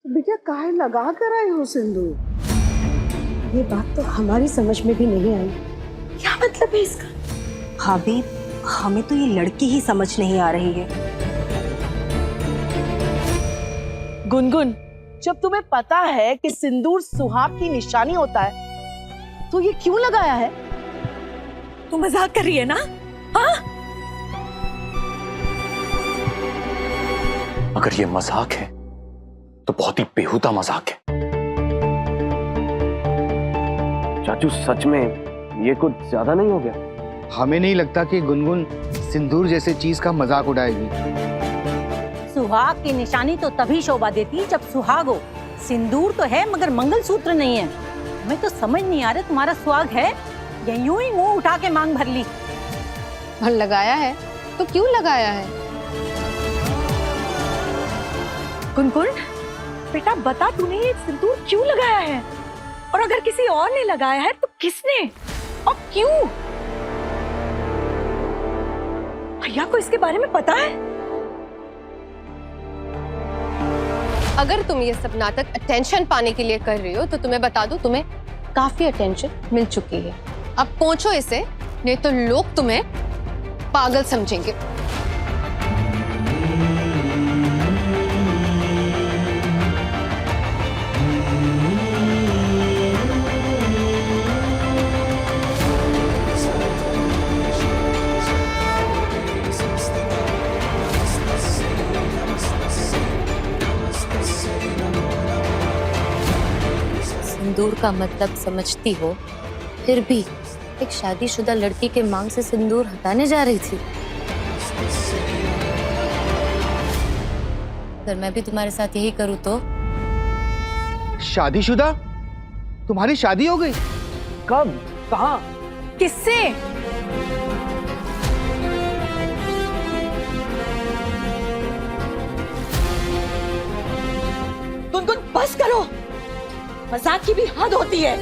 बेटा काहे लगा कर आए हो सिंदूर? ये बात तो हमारी समझ में भी नहीं आई। क्या मतलब है इसका? भाभी, हमें तो ये लड़की ही समझ नहीं आ रही है। गुनगुन, जब तुम्हें पता है कि सिंदूर सुहाग की निशानी होता है तो ये क्यों लगाया है? तू मजाक कर रही है ना? हाँ? अगर ये मजाक है तो बहुत ही बेहुदा मजाक है। चाचू सच में ये कुछ ज्यादा नहीं हो गया? हमें नहीं लगता कि गुनगुन सिंदूर जैसे चीज का मजाक उड़ाएगी। सुहाग की निशानी तो तभी शोभा देती जब सुहाग हो। सिंदूर तो है मगर मंगलसूत्र नहीं है। हमें तो समझ नहीं आ रहा तुम्हारा सुहाग है या यूं ही मुंह उठा के मांग भर ली। और लगाया है तो क्यों लगाया है? गुनगुन, बेटा बता, तूने ये सिंदूर क्यों लगाया है? और अगर किसी और ने लगाया है तो किसने और क्यों? भैया को इसके बारे में पता है? अगर तुम ये सब नाटक अटेंशन पाने के लिए कर रही हो तो तुम्हें बता दूं, तुम्हें काफी अटेंशन मिल चुकी है। अब पहुंचो इसे, नहीं तो लोग तुम्हें पागल समझेंगे। सिंदूर का मतलब समझती हो, फिर भी एक शादीशुदा लड़की के मांग से सिंदूर हटाने जा रही थी। अगर मैं भी तुम्हारे साथ यही करूं तो? शादीशुदा? तुम्हारी शादी हो गई? कब? कहाँ? किससे? गुनगुन बस करो, मजाक की भी हद होती है।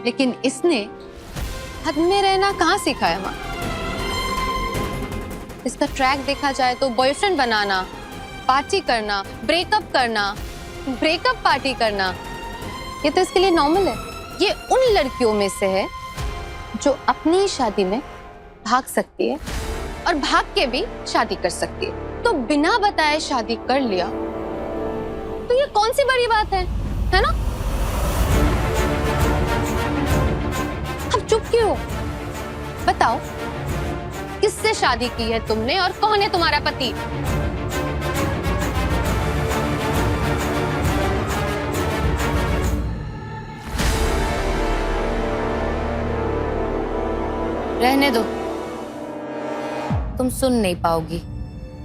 लेकिन इसने हद में रहना कहाँ सीखा है माँ? इसका ट्रैक देखा जाए तो बॉयफ्रेंड बनाना, पार्टी करना, ब्रेकअप करना, ब्रेकअप पार्टी करना, ये तो इसके लिए नॉर्मल है। ये उन लड़कियों में से है जो अपनी शादी में भाग सकती है और भाग के भी शादी कर सकती है। तो बिना बताए शादी कर लिया तो ये कौन सी बड़ी बात है ना? अब चुप क्यों? बताओ, किससे शादी की है तुमने और कौन है तुम्हारा पति? रहने दो, तुम सुन नहीं पाओगी,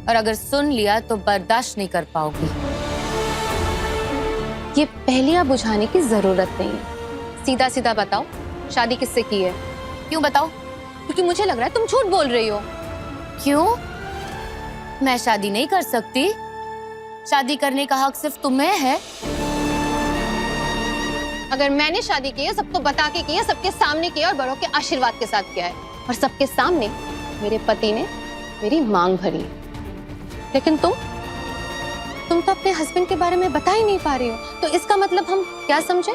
और अगर सुन लिया तो बर्दाश्त नहीं कर पाओगी। ये पहेलियां बुझाने की जरूरत नहीं है। सीधा सीधा बताओ, शादी किससे की है? क्यों बताओ? क्योंकि मुझे लग रहा है तुम झूठ बोल रही हो। क्यों? मैं शादी नहीं कर सकती? शादी करने का हक सिर्फ तुम्हें है। अगर मैंने शादी की है, सबको बता के की है, सबके सामने की है और बड़ों के आशीर्वाद के साथ किया है, और सबके सामने मेरे पति ने मेरी मांग भरी है। लेकिन तुम तो अपने हस्बैंड के बारे में बता ही नहीं पा रही हो। तो इसका मतलब हम क्या समझे?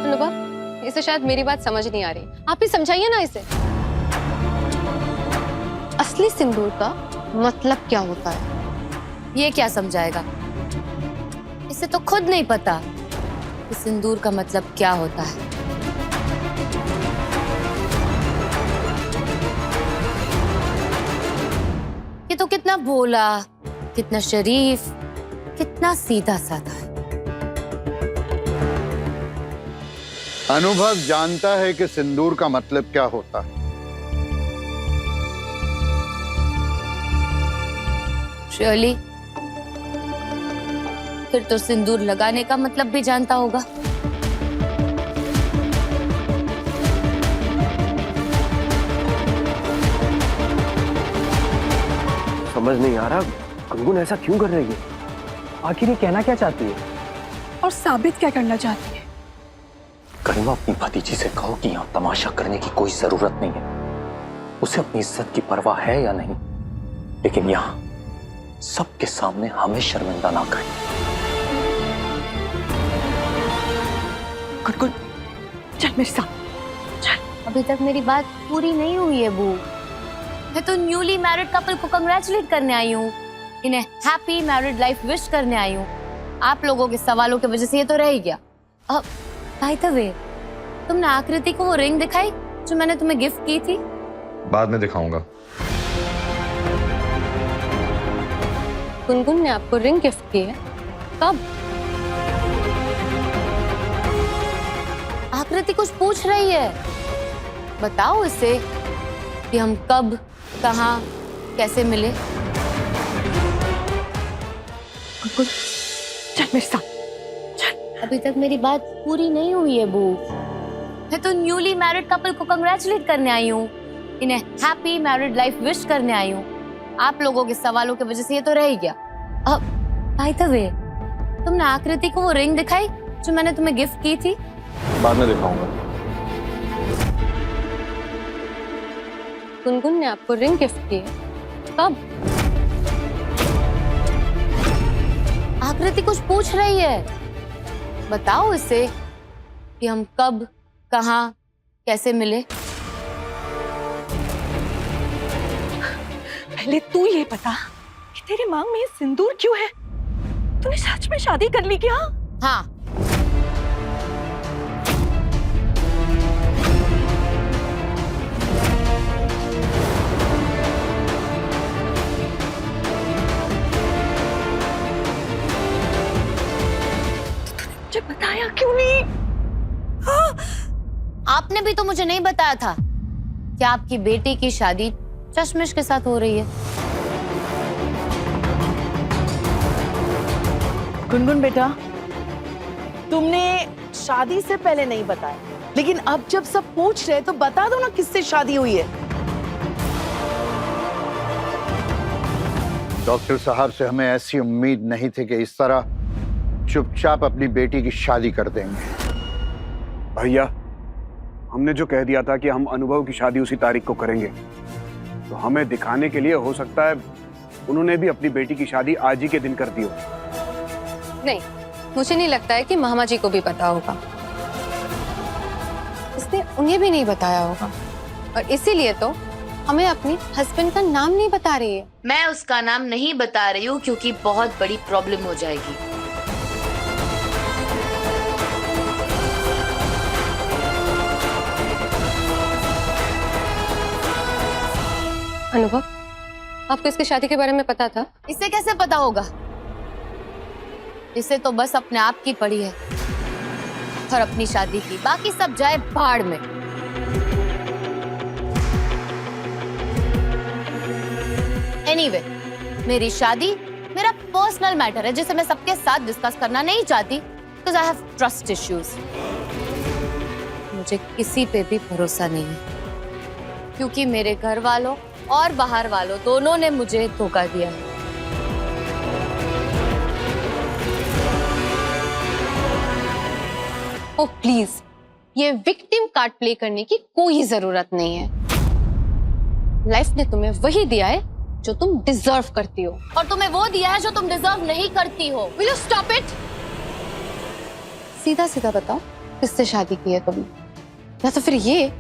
अनुभव, इसे शायद मेरी बात समझ नहीं आ रही, आप ही समझाइए ना इसे। असली सिंदूर का मतलब क्या होता है? ये क्या समझाएगा? इसे तो खुद नहीं पता कि सिंदूर का मतलब क्या होता है। ये तो कितना भोला, कितना शरीफ, कितना सीधा साधा है। अनुभव जानता है कि सिंदूर का मतलब क्या होता है। श्योरली, फिर तो सिंदूर लगाने का मतलब भी जानता होगा। समझ नहीं आ रहा, गुनगुन ऐसा क्यों कर रही है? आखिर ये कहना क्या चाहती है? और साबित क्या करना चाहती है? गरिमा, अपनी भतीजी से कहो कि यहाँ तमाशा करने की कोई जरूरत नहीं है। उसे अपनी इज्जत की परवाह है या नहीं, लेकिन यहाँ सबके सामने हमें शर्मिंदा ना करे। गुनगुन, चल मेरे साथ चल। अभी तक मेरी बात पूरी नहीं हुई है बू। मैं तो न्यूली मैरिड कपल को कंग्रेचुलेट करने आई हूँ, इन्हें हैप्पी मैरिड लाइफ विश करने आई हूँ। आप लोगों के सवालों की वजह से ये तो रह ही गया। अब बाय द वे, तुमने आकृति को वो रिंग दिखाई जो मैंने तुम्हें गिफ्ट की थी? बाद में दिखाऊंगा। गुनगुन ने आपको रिंग गिफ्ट की है? कब? आकृति कुछ पूछ रही है, बताओ इसे कि हम कब, कहाँ, कैसे मिले। गुनगुन, चल मेरे साथ चल। अभी तक मेरी बात पूरी नहीं हुई है बू। मैं तो न्यूली मैरिड कपल को कंग्रेचुलेट करने आई हूँ, इन्हें हैप्पी मैरिड लाइफ विश करने आई हूँ। आप लोगों के सवालों की वजह से ये तो रह ही गया। अब बाय द वे, तुमने आकृति को वो रिंग दिखाई जो मैंने तुम्हें गिफ्ट की थी? बाद में दिखाऊंगा। गुनगुन ने आपको रिंग गिफ्ट की है? कब? आकृति कुछ पूछ रही है, बताओ इसे कि हम कब, कहाँ, कैसे मिले। पहले तू ये बता कि तेरे मांग में ये सिंदूर क्यों है? तूने सच में शादी कर ली क्या? हाँ, मुझे बताया क्यों नहीं? आपने भी तो मुझे नहीं बताया था कि आपकी बेटी की शादी चश्मिश के साथ हो रही है। गुनगुन बेटा, तुमने शादी से पहले नहीं बताया, लेकिन अब जब सब पूछ रहे तो बता दो ना किससे शादी हुई है। डॉक्टर साहब से हमें ऐसी उम्मीद नहीं थी कि इस तरह चुपचाप अपनी बेटी की शादी कर देंगे। भैया, हमने जो कह दिया था कि हम अनुभव की शादी उसी तारीख को करेंगे, तो हमें दिखाने के लिए हो सकता है उन्होंने भी अपनी बेटी की शादी आज ही के दिन कर दी हो। नहीं, मुझे नहीं लगता है कि मामा जी को भी पता होगा। इसने उन्हें भी नहीं बताया होगा, और इसीलिए तो हमें अपने हस्बैंड का नाम नहीं बता रही है। मैं उसका नाम नहीं बता रही हूँ क्योंकि बहुत बड़ी प्रॉब्लम हो जाएगी। अनुभव, आपको इसकी शादी के बारे में पता था? इसे कैसे पता होगा? इसे तो बस अपने आप की पड़ी है और अपनी शादी की, बाकी सब जाए भाड़ में। एनीवे, मेरी शादी मेरा पर्सनल मैटर है जिसे मैं सबके साथ डिस्कस करना नहीं चाहती, because I have trust issues. मुझे किसी पे भी भरोसा नहीं है क्योंकि मेरे घर वालों और बाहर वालों दोनों ने मुझे धोखा दिया है। ओ प्लीज, ये विक्टिम कार्ड प्ले करने की कोई जरूरत नहीं है। लाइफ ने तुम्हें वही दिया है जो तुम डिजर्व करती हो, और तुम्हें वो दिया है जो तुम डिजर्व नहीं करती हो। Will you stop it? सीधा सीधा बताओ, किससे शादी की है तुमने, या तो फिर ये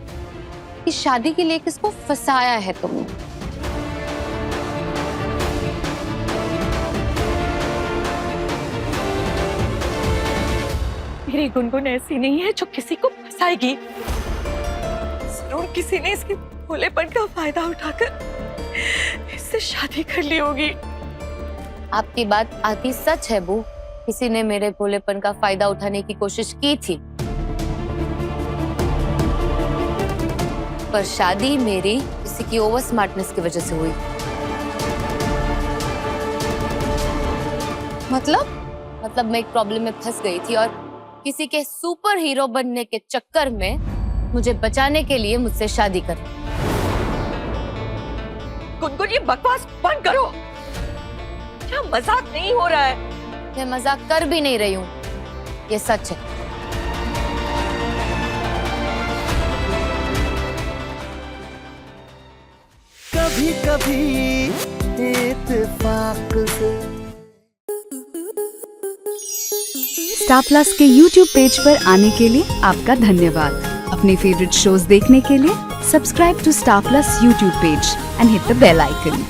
कि शादी के लिए किसको फंसाया है तुमने? मेरी गुनगुन ऐसी नहीं है जो किसी को फंसाएगी। जरूर किसी ने इसके भोलेपन का फायदा उठाकर इससे शादी कर ली होगी। आपकी बात आधी सच है बू, किसी ने मेरे भोलेपन का फायदा उठाने की कोशिश की थी, पर शादी मेरी किसी की ओवर स्मार्टनेस की वजह से हुई। मतलब मैं एक प्रॉब्लम में फंस गई थी और किसी के सुपर हीरो बनने के चक्कर में मुझे बचाने के लिए मुझसे शादी कर। गुनगुन, ये बकवास बंद करो। क्या मजाक नहीं हो रहा है? मैं मजाक कर भी नहीं रही हूँ, ये सच है। कभी कभी इत्तेफाक से। स्टार प्लस के YouTube पेज पर आने के लिए आपका धन्यवाद। अपने फेवरेट शोज देखने के लिए subscribe to Star Plus YouTube page and hit the bell icon.